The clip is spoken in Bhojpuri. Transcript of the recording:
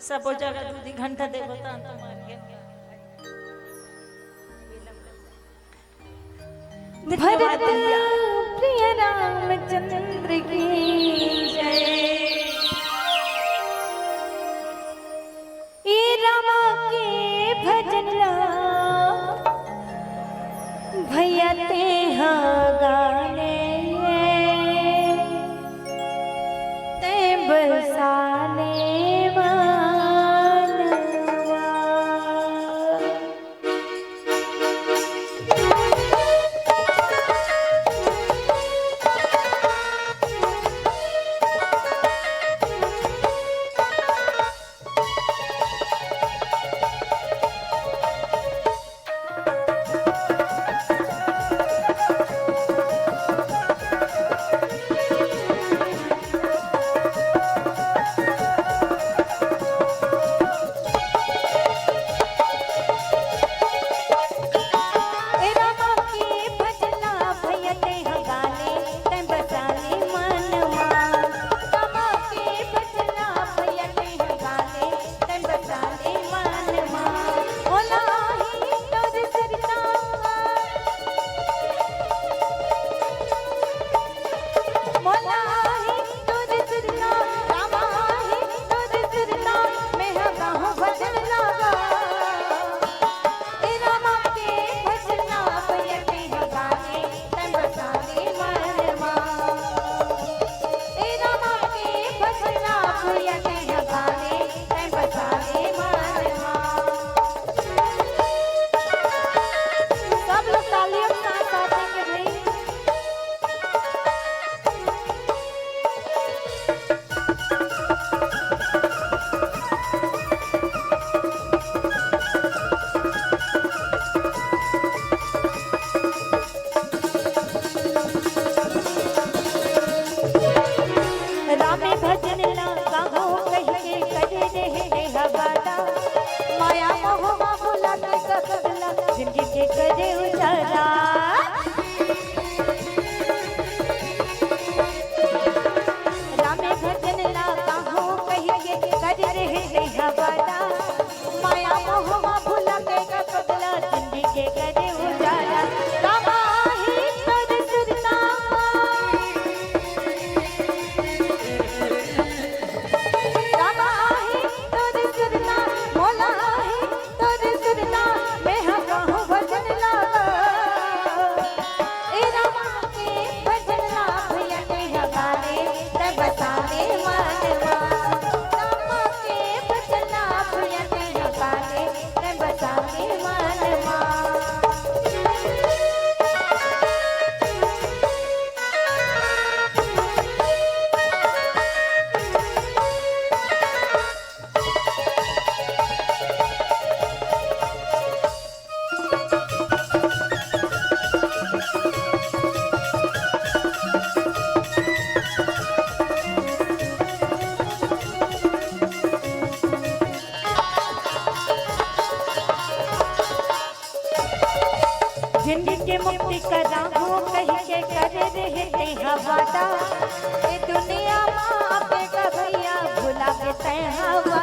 सब हो जाएगा 2 घंटा देवो ता तो मान गया भरत प्रिय रामचंद्र की जय। ये रामा के भजन ला भैया ते गाने ते बरसाने जिंदगी के करे उजाला रामे भजन ला काहो कहिए कर रहे हवाला माया मोह भुला के बदला जिंदगी के करे उजाला रामा ही तोर सुरता रामा ही तोर सुरता मोला ही तोर सुरता जिंदगी के मुक्ति करा हो कह के कर रहे हवादा ये दुनिया माँ पे भैया भुला के तय हवा